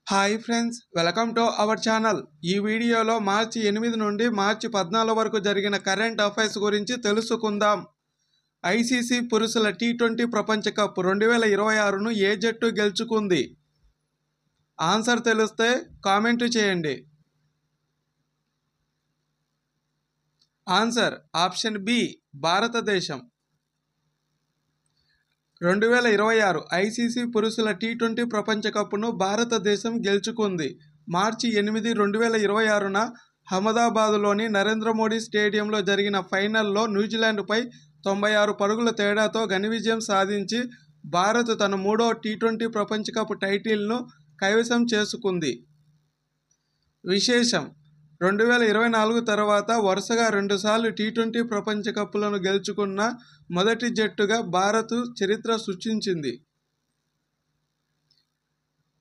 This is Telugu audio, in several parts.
Hi friends, welcome to our channel. ఈ వీడియోలో మార్చి 8 నుండి మార్చి 14 వరకు జరిగిన కరెంట్ అఫైర్స్ గురించి తెలుసుకుందాం. ఐసీసీ పురుషుల టీ20 ప్రపంచ కప్ 2026ను ఏ జట్టు గెలుచుకుంది? ఆన్సర్ తెలిస్తే కామెంట్ చేయండి. ఆన్సర్ ఆప్షన్ బి, భారతదేశం. 2026 ఐసీసీ పురుషుల టీ20 ప్రపంచ కప్ను భారతదేశం గెలుచుకుంది. మార్చి 8, 2026న అహ్మదాబాద్లోని నరేంద్ర మోడీ స్టేడియంలో జరిగిన ఫైనల్లో న్యూజిలాండ్పై 96 పరుగుల తేడాతో ఘన విజయం సాధించి భారత్ తన మూడో టీ20 ప్రపంచ కప్ టైటిల్ను కైవసం చేసుకుంది. విశేషం, 2024 తర్వాత వరుసగా 2 సార్లు టీ20 ప్రపంచ కప్లను గెలుచుకున్న మొదటి జట్టుగా భారత్ చరిత్ర సృష్టించింది.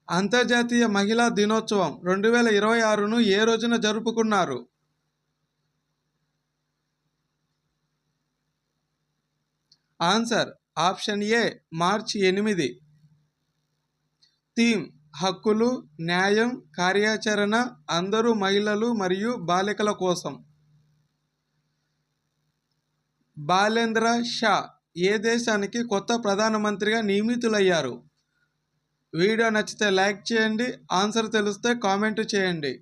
అంతర్జాతీయ మహిళా దినోత్సవం 2026ను ఏ రోజున జరుపుకున్నారు? ఆన్సర్ ఆప్షన్ ఏ, మార్చి 8. థీమ్ హక్కులు, న్యాయం, కార్యాచరణ, అందరూ మహిళలు మరియు బాలికల కోసం. బాలేంద్ర షా ఏ దేశానికి కొత్త ప్రధానమంత్రిగా నియమితులయ్యారు? వీడియో నచ్చితే లైక్ చేయండి. ఆన్సర్ తెలిస్తే కామెంట్ చేయండి.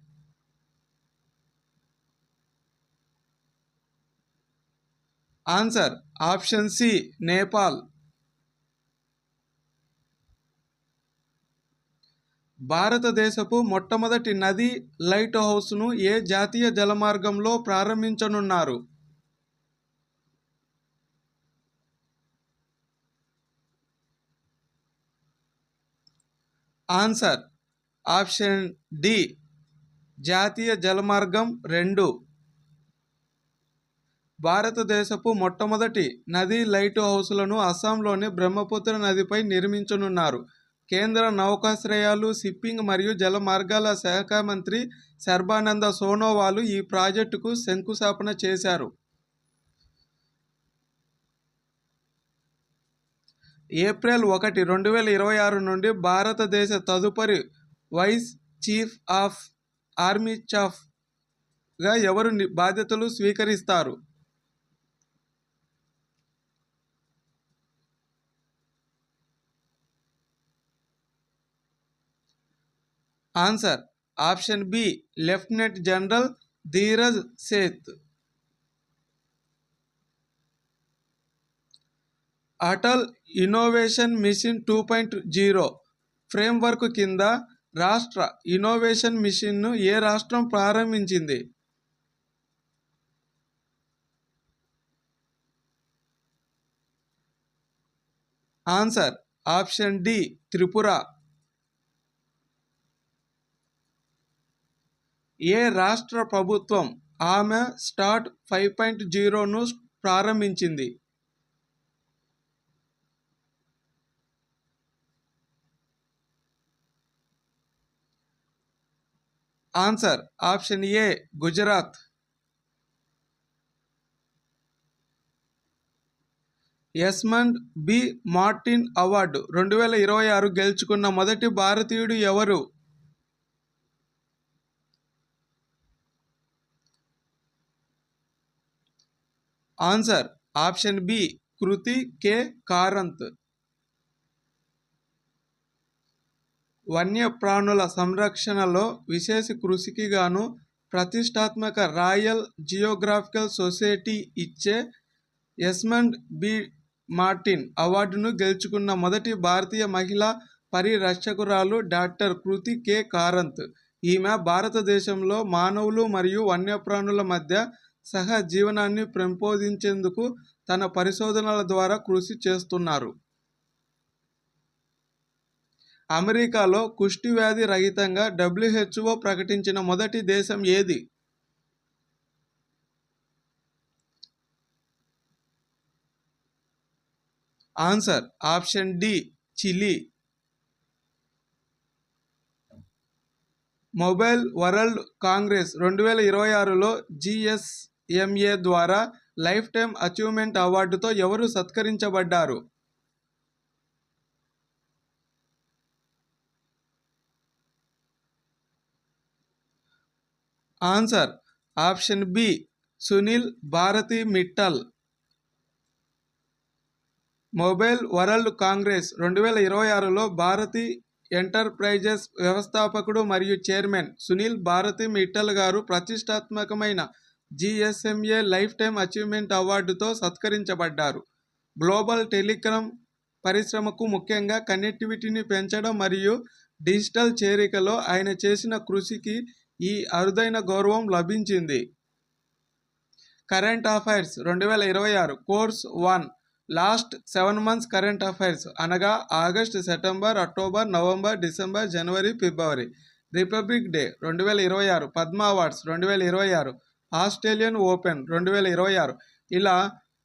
Answer option C, Nepal. భారతదేశపు మొట్టమొదటి నది లైట్ హౌస్ను ఏ జాతీయ జలమార్గంలో ప్రారంభించనున్నారు? ఆన్సర్ ఆప్షన్ డి, జాతీయ జలమార్గం 2. భారతదేశపు మొట్టమొదటి నదీ లైట్ హౌస్లను అస్సాంలోని బ్రహ్మపుత్ర నదిపై నిర్మించనున్నారు. కేంద్ర నౌకాశ్రయాలు, షిప్పింగ్ మరియు జల మార్గాల శాఖ మంత్రి సర్బానంద సోనోవాల్ ఈ ప్రాజెక్టుకు శంకుస్థాపన చేశారు. ఏప్రిల్ 1, 2026 నుండి భారతదేశ తదుపరి వైస్ చీఫ్ ఆఫ్ ఆర్మీ స్టాఫ్గా ఎవరు బాధ్యతలు స్వీకరిస్తారు? Answer option B, lieutenant general Dheeraj Seth. Atal innovation mission 2.0 framework కింద రాష్ట్ర ఇన్నోవేషన్ మిషన్ను ఏ రాష్ట్రం ప్రారంభించింది? Answer option D, Tripura. ఏ రాష్ట్ర ప్రభుత్వం ఆమె స్టార్ట్ 5.0ను ప్రారంభించింది? Answer option A, Gujarat. Esmond B Martin award 2026 గెలుచుకున్న మొదటి భారతీయుడు ఎవరు? Answer option B, Kriti K Karanth. వన్యప్రాణుల సంరక్షణలో విశేష కృషికి గాను ప్రతిష్టాత్మక రాయల్ జియోగ్రాఫికల్ సొసైటీ ఇచ్చే ఎస్మండ్ బి మార్టిన్ అవార్డును గెలుచుకున్న మొదటి భారతీయ మహిళా పరిరక్షకురాలు డాక్టర్ కృతి కె కారంత్. ఈమె భారతదేశంలో మానవులు మరియు వన్యప్రాణుల మధ్య సహజీవనాన్ని పెంపొందించేందుకు తన పరిశోధనల ద్వారా కృషి చేస్తున్నారు. అమెరికాలో కుష్టి వ్యాధి రహితంగా WHO ప్రకటించిన మొదటి దేశం ఏది? Answer option D, Chile. Mobile world congress 2026లో GSMA ద్వారా లైఫ్ టైమ్ అచీవ్మెంట్ అవార్డుతో ఎవరు సత్కరించబడ్డారు? Answer option B Sunil Bharti Mittal. Mobile world congress 2026లో భారతి ఎంటర్ప్రైజెస్ వ్యవస్థాపకుడు మరియు చైర్మన్ సునీల్ భారతి మిట్టల్ గారు ప్రతిష్టాత్మకమైన జిఎస్ఎంఏ లైఫ్ టైమ్ అచీవ్మెంట్ అవార్డుతో సత్కరించబడ్డారు. గ్లోబల్ టెలికాం పరిశ్రమకు ముఖ్యంగా కనెక్టివిటీని పెంచడం మరియు డిజిటల్ చేరికలో ఆయన చేసిన కృషికి ఈ అరుదైన గౌరవం లభించింది. Current affairs 2026 course 1 last 7 months current affairs అనగా August, September, October, November, December, జనవరి, ఫిబ్రవరి. Republic day 2026, Padma awards 2026, Australian open 2026. ఇలా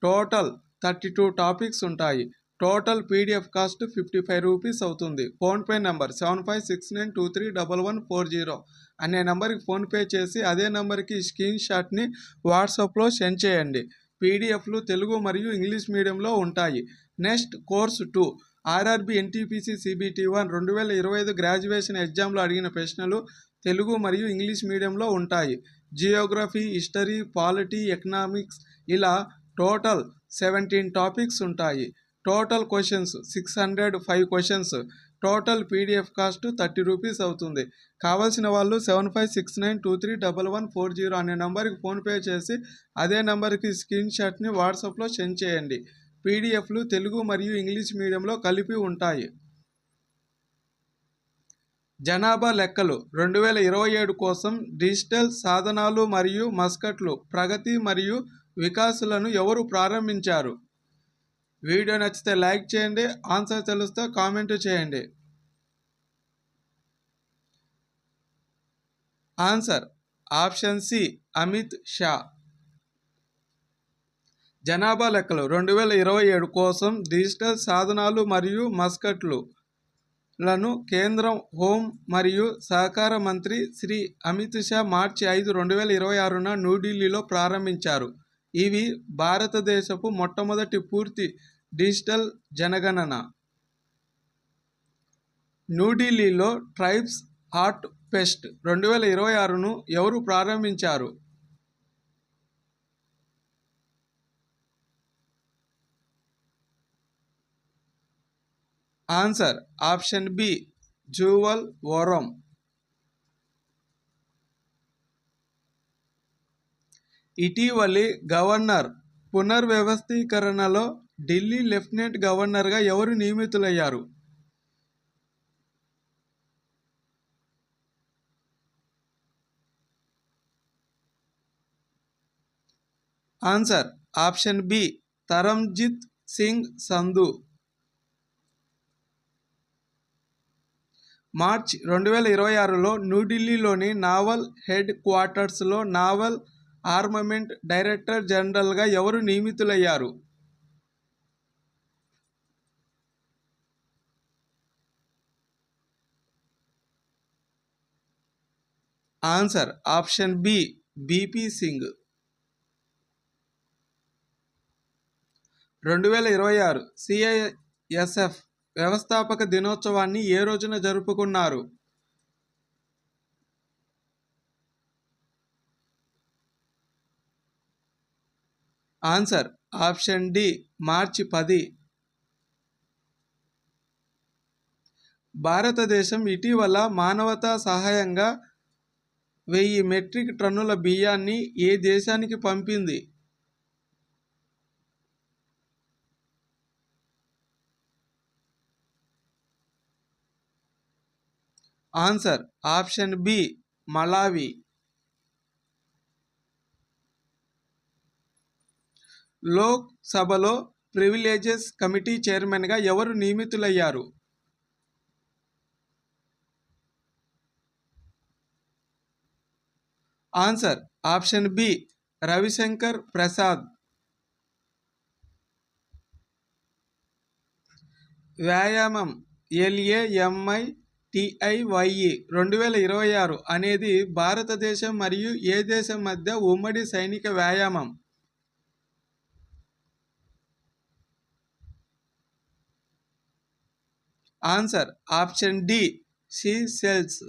టోటల్ 32 టాపిక్స్ ఉంటాయి. టోటల్ పీడిఎఫ్ కాస్ట్ 55 రూపీస్ అవుతుంది. ఫోన్పే నెంబర్ 7569231140 అనే నెంబర్కి ఫోన్పే చేసి అదే నెంబర్కి స్క్రీన్ షాట్ని వాట్సాప్లో సెండ్ చేయండి. పీడిఎఫ్లు తెలుగు మరియు ఇంగ్లీష్ మీడియంలో ఉంటాయి. Next course 2 RRB NTPC CBT 1 2025 graduation ఎగ్జామ్లో అడిగిన ప్రశ్నలు తెలుగు మరియు ఇంగ్లీష్ మీడియంలో ఉంటాయి. జియోగ్రఫీ, హిస్టరీ, పాలిటీ, ఎకనామిక్స్ ఇలా టోటల్ 17 టాపిక్స్ ఉంటాయి. Total questions 605 questions. Total PDF cost 30 rupees అవుతుంది. కావాల్సిన వాళ్ళు 7569231140 అనే నెంబర్కి ఫోన్పే చేసి అదే నెంబర్కి స్క్రీన్ షాట్ని వాట్సాప్లో సెండ్ చేయండి. పీడిఎఫ్లు తెలుగు మరియు ఇంగ్లీష్ మీడియంలో కలిపి ఉంటాయి. జనాభా లెక్కలు 2027 కోసం డిజిటల్ సాధనాలు మరియు మస్కట్లు ప్రగతి మరియు వికాసులను ఎవరు ప్రారంభించారు? వీడియో నచ్చితే లైక్ చేయండి. ఆన్సర్ తెలిస్తే కామెంట్ చేయండి. Answer option C Amit Shah. జనాభా లెక్కలు 2027 కోసం డిజిటల్ సాధనాలు మరియు మస్కట్లను కేంద్రం హోం మరియు సహకార మంత్రి శ్రీ అమిత్ షా మార్చి 5, 2026న న్యూఢిల్లీలో ప్రారంభించారు. ఇవి భారతదేశపు మొట్టమొదటి పూర్తి డిజిటల్ జనగణన. న్యూఢిల్లీలో ట్రైబ్స్ హార్ట్ ఫెస్ట్ 2026ను ఎవరు ప్రారంభించారు? Answer option B Jual Oram. ఇటీవలి గవర్నర్ పునర్వ్యవస్థీకరణలో ఢిల్లీ లెఫ్టినెంట్ గవర్నర్గా ఎవరు నియమితులయ్యారు? Answer option B Taranjit Singh Sandhu. March 2026లో న్యూఢిల్లీలోని నావల్ హెడ్ క్వార్టర్స్లో నావల్ ఆర్మమెంట్ డైరెక్టర్ జనరల్గా ఎవరు నియమితులయ్యారు? Answer option B BP Singh. 2026 CISF వ్యవస్థాపక దినోత్సవాన్ని ఏ రోజున జరుపుకున్నారు? ఆన్సర్ ఆప్షన్ డి మార్చి 10. భారతదేశం ఇటీవల మానవతా సహాయంగా 1000 మెట్రిక్ టన్నుల బియ్యాన్ని ఏ దేశానికి పంపింది? Answer option B Malawi. Lok సభలో ప్రివిలేజెస్ కమిటీ చైర్మన్గా ఎవరు నియమితులయ్యారు? Answer option B Ravishankar Prasad. వ్యాయామం LAMITIYE 2026 అనేది భారతదేశం మరియు ఏ దేశం మధ్య ఉమ్మడి సైనిక వ్యాయామం? Answer option D Seychelles.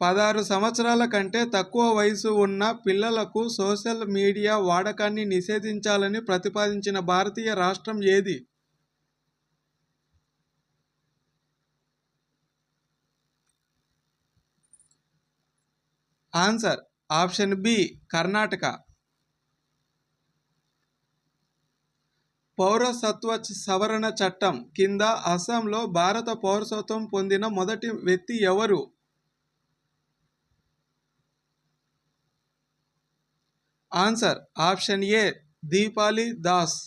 16 సంవత్సరాల కంటే తక్కువ వయసు ఉన్న పిల్లలకు సోషల్ మీడియా వాడకాన్ని నిషేధించాలని ప్రతిపాదించిన భారతీయ రాష్ట్రం ఏది? Answer option B Karnataka. పౌరసత్వ సవరణ చట్టం కింద అస్సాంలో భారత పౌరసత్వం పొందిన మొదటి వ్యక్తి ఎవరు? ఆన్సర్ ఆప్షన్ ఏ దీపాలి దాస్.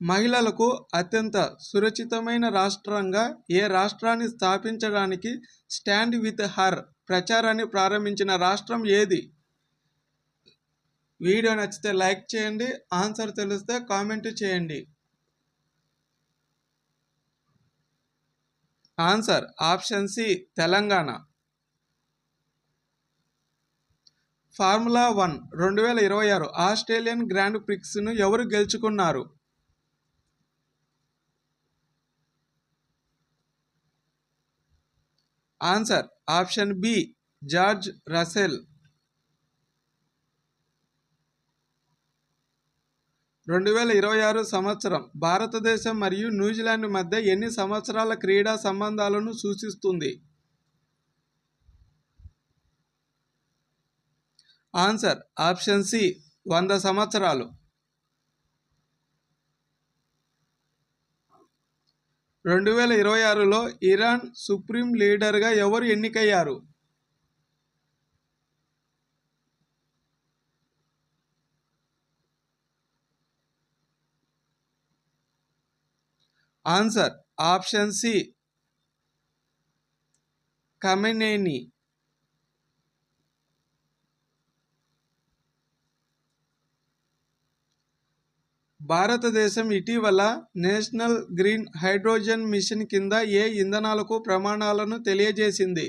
మహిళలకు అత్యంత సురక్షితమైన రాష్ట్రంగా ఏ రాష్ట్రాన్ని స్థాపించడానికి స్టాండ్ విత్ హర్ ప్రచారాన్ని ప్రారంభించిన రాష్ట్రం ఏది? వీడియో నచ్చితే లైక్ చేయండి. ఆన్సర్ తెలిస్తే కామెంట్ చేయండి. Answer option C Telangana. Formula 1 2026 Australian grand ప్రిక్స్ను ఎవరు గెలుచుకున్నారు? Answer option B George Russell. 2026 సంవత్సరం భారతదేశం మరియు న్యూజిలాండ్ మధ్య ఎన్ని సంవత్సరాల క్రీడా సంబంధాలను సూచిస్తుంది? ఆన్సర్ ఆప్షన్ సి 100 సంవత్సరాలు. 2026లో ఇరాన్ సుప్రీం లీడర్గా ఎవరు ఎన్నికయ్యారు? ఆన్సర్ ఆప్షన్ సి ఖమెనేని. భారతదేశం ఇటీవల నేషనల్ గ్రీన్ హైడ్రోజన్ మిషన్ కింద ఏ ఇంధనాలకు ప్రమాణాలను తెలియజేసింది?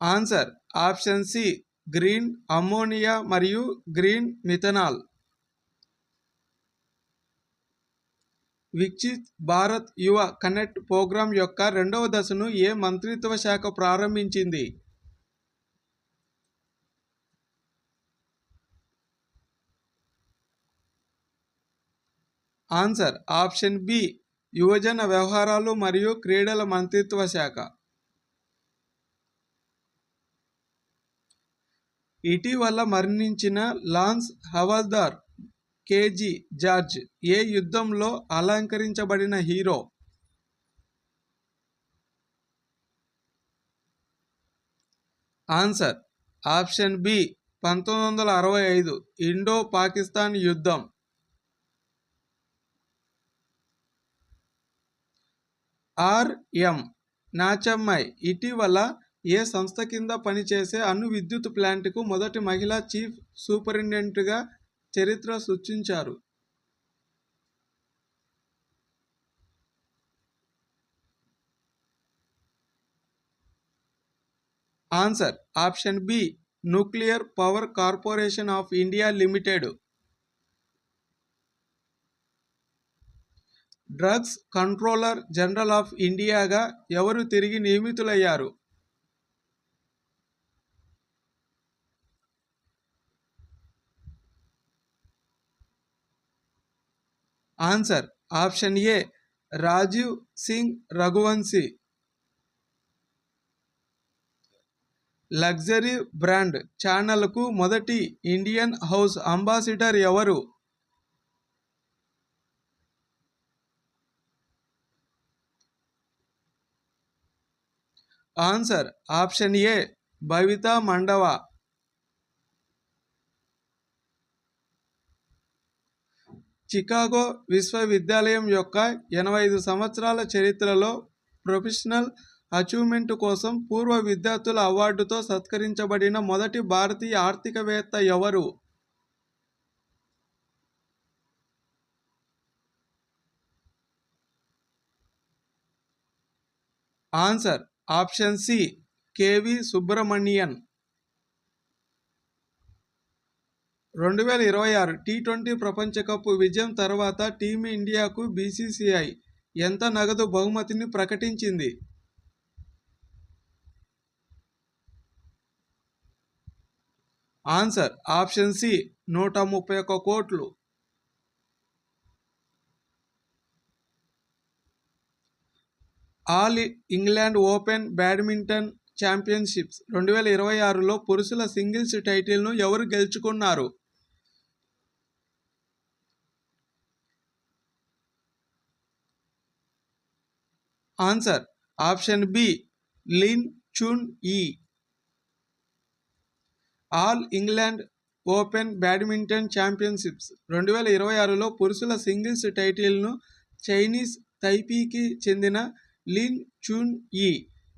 Answer option C green ammonia మరియు గ్రీన్ మిథనాల్. వికసిత్ భారత్ యువ కనెక్ట్ ప్రోగ్రాం యొక్క రెండవ దశను ఏ మంత్రిత్వ శాఖ ప్రారంభించింది? ఆన్సర్ ఆప్షన్ బి యువజన వ్యవహారాలు మరియు క్రీడల మంత్రిత్వ శాఖ. ఇటీవల మరణించిన లాన్స్ హవాల్దార్ కేజీ జార్జ్ ఏ యుద్ధంలో అలంకరించబడిన hero? Answer option B 1965 Indo Pakistan యుద్ధం. ఆర్ఎం నాచమ్మాయ్ ఇటీవల ఏ సంస్థ కింద పనిచేసే అణు విద్యుత్ ప్లాంట్కు మొదటి మహిళా చీఫ్ సూపరింటెండెంట్గా చరిత్ర సృష్టించారు? Answer option B nuclear power corporation of India limited. Drugs controller general of ఇండియాగా ఎవరు తిరిగి నియమితులయ్యారు? Answer option A Rajiv Singh Raghuvanshi. Luxury brand ఛానల్కు మొదటి ఇండియన్ హౌస్ అంబాసిడర్ ఎవరు? Answer option A Bavita Mandava. Chicago విశ్వవిద్యాలయం యొక్క 85 సంవత్సరాల చరిత్రలో ప్రొఫెషనల్ అచీవ్మెంట్ కోసం పూర్వ విద్యార్థుల అవార్డుతో సత్కరించబడిన మొదటి భారతీయ ఆర్థికవేత్త ఎవరు? Answer option C K V Subramanian. 2026 టీ20 ప్రపంచ కప్ విజయం తర్వాత టీమిండియాకు బీసీసీఐ ఎంత నగదు బహుమతిని ప్రకటించింది? ఆన్సర్ ఆప్షన్ సి 131 కోట్లు. All England open badminton championships 2026లో పురుషుల సింగిల్స్ టైటిల్ను ఎవరు గెలుచుకున్నారు? Answer option B Lin Chun Yi. All England open badminton championships 2026లో పురుషుల సింగిల్స్ టైటిల్ను చైనీస్ తైపీకి చెందిన లిన్ చున్ ఈ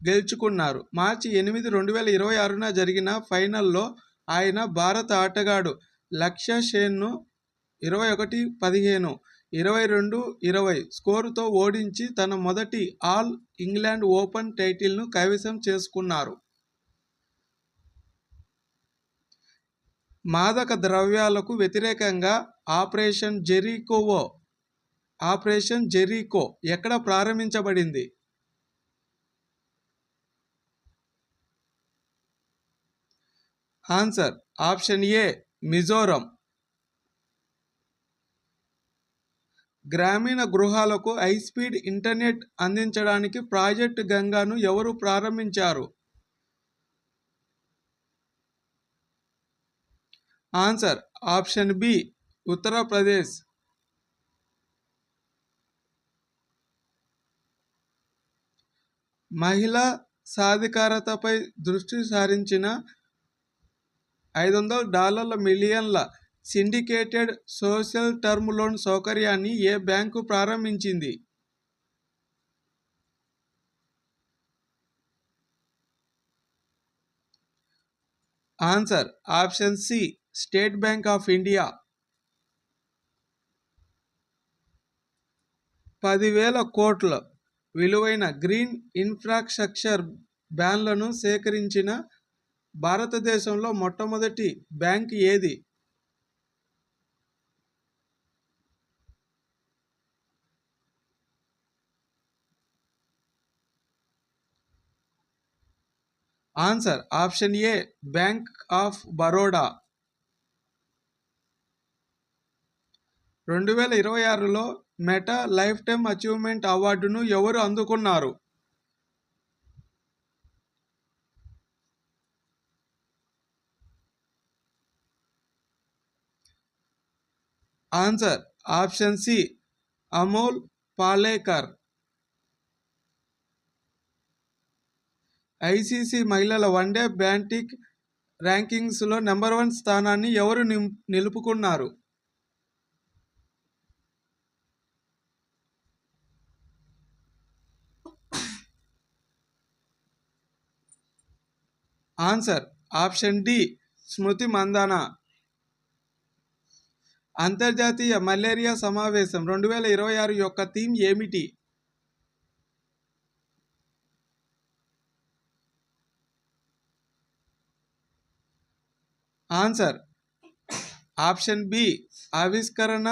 గెలుచుకున్నారు. మార్చి 8, 2026న జరిగిన ఫైనల్లో ఆయన భారత ఆటగాడు లక్ష్య సెన్ను 21-15, 22-20 స్కోరుతో ఓడించి తన మొదటి ఆల్ ఇంగ్లాండ్ ఓపెన్ టైటిల్ను కైవసం చేసుకున్నారు. మాదక ద్రవ్యాలకు వ్యతిరేకంగా ఆపరేషన్ జెరికో ఎక్కడ ప్రారంభించబడింది? Answer option A Mizoram. గ్రామీణ గృహాలకు హైస్పీడ్ ఇంటర్నెట్ అందించడానికి ప్రాజెక్ట్ గంగాను ఎవరు ప్రారంభించారు? Answer option B Uttar Pradesh. మహిళా సాధికారతపై దృష్టి సారించిన $500 మిలియన్ల సిండికేటెడ్ సోషల్ టర్మ్ లోన్ సౌకర్యాన్ని ఏ బ్యాంకు ప్రారంభించింది? Answer option C state bank of India. 10,000 కోట్ల విలువైన గ్రీన్ ఇన్ఫ్రాస్ట్రక్చర్ బాండ్లను సేకరించిన భారతదేశంలో మొట్టమొదటి బ్యాంక్ ఏది? Answer option A bank of Baroda. 2026లో మెటా లైఫ్ టైమ్ అచీవ్మెంట్ అవార్డును ఎవరు అందుకున్నారు? Answer option C Amol Palekar. ICC మహిళల వన్డే బ్యాటింగ్ ర్యాంకింగ్స్లో నెంబర్ 1 స్థానాన్ని ఎవరు నిలుపుకున్నారు? Answer option D Smriti Mandhana. అంతర్జాతీయ మలేరియా సమావేశం 2026 యొక్క థీమ్ ఏమిటి? ఆన్సర్ ఆప్షన్ బి ఆవిష్కరణ,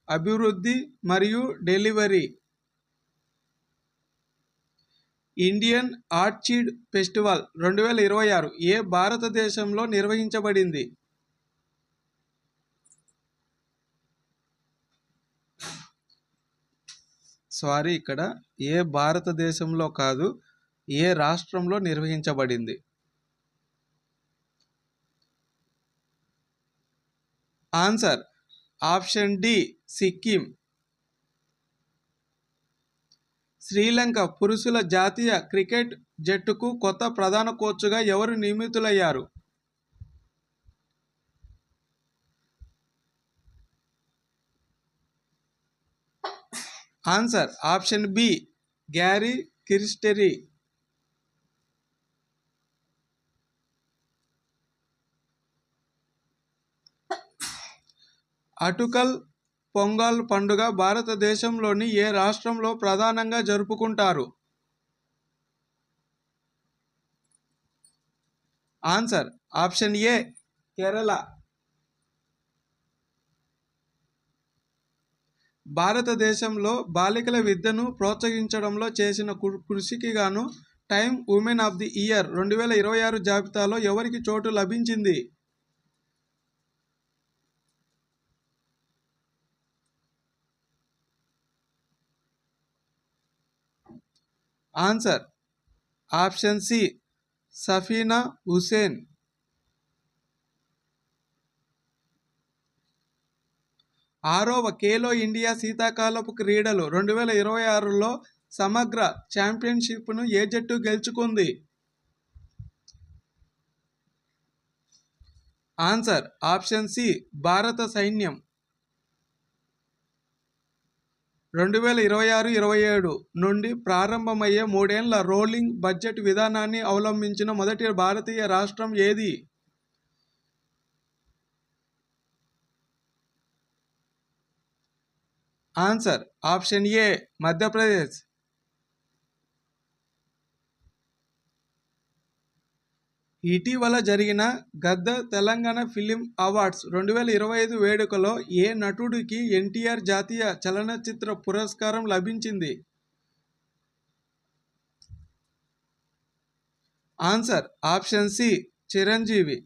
అభివృద్ధి మరియు డెలివరీ. ఇండియన్ ఆర్చిడ్ ఫెస్టివల్ 2026 ఏ భారతదేశంలో నిర్వహించబడింది? ఇక్కడ ఏ భారతదేశంలో కాదు, ఏ రాష్ట్రంలో నిర్వహించబడింది? Answer option D Sikkim. Sri Lanka పురుషుల జాతీయ క్రికెట్ జట్టుకు కొత్త ప్రధాన కోచ్గా ఎవరు నియమితులయ్యారు? Answer option B Gary Kirsten. Attukal Pongal పండుగ భారతదేశంలోని ఏ రాష్ట్రంలో ప్రధానంగా జరుపుకుంటారు? Answer option A Kerala. భారతదేశంలో బాలికల విద్యను ప్రోత్సహించడంలో చేసిన కృషికి గాను Time women of the year 2026 జాబితాలో ఎవరికి చోటు లభించింది? Answer option C Safina Hussain. 6వ ఖేలో ఇండియా శీతాకాలపు క్రీడలు 2026లో సమగ్ర ఛాంపియన్షిప్ను ఏ జట్టు గెలుచుకుంది? ఆన్సర్ ఆప్షన్ సి భారత సైన్యం. 2026-27 నుండి ప్రారంభమయ్యే 3 ఏళ్ల రోలింగ్ బడ్జెట్ విధానాన్ని అవలంబించిన మొదటి భారతీయ రాష్ట్రం ఏది? ఆన్సర్ ఆప్షన్ ఏ మధ్యప్రదేశ్. ఇటీవల జరిగిన గద్దర్ తెలంగాణ ఫిలిం అవార్డ్స్ 2025 వేడుకలో ఏ నటుడికి ఎన్టీఆర్ జాతీయ చలనచిత్ర పురస్కారం లభించింది? Answer option C Chiranjeevi.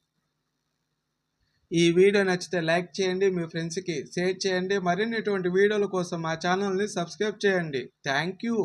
ఈ వీడియో నచ్చితే లైక్ చేయండి, మీ ఫ్రెండ్స్కి షేర్ చేయండి. మరిన్ని ఇటువంటి వీడియోల కోసం మా ఛానల్ని సబ్స్క్రైబ్ చేయండి. Thank you.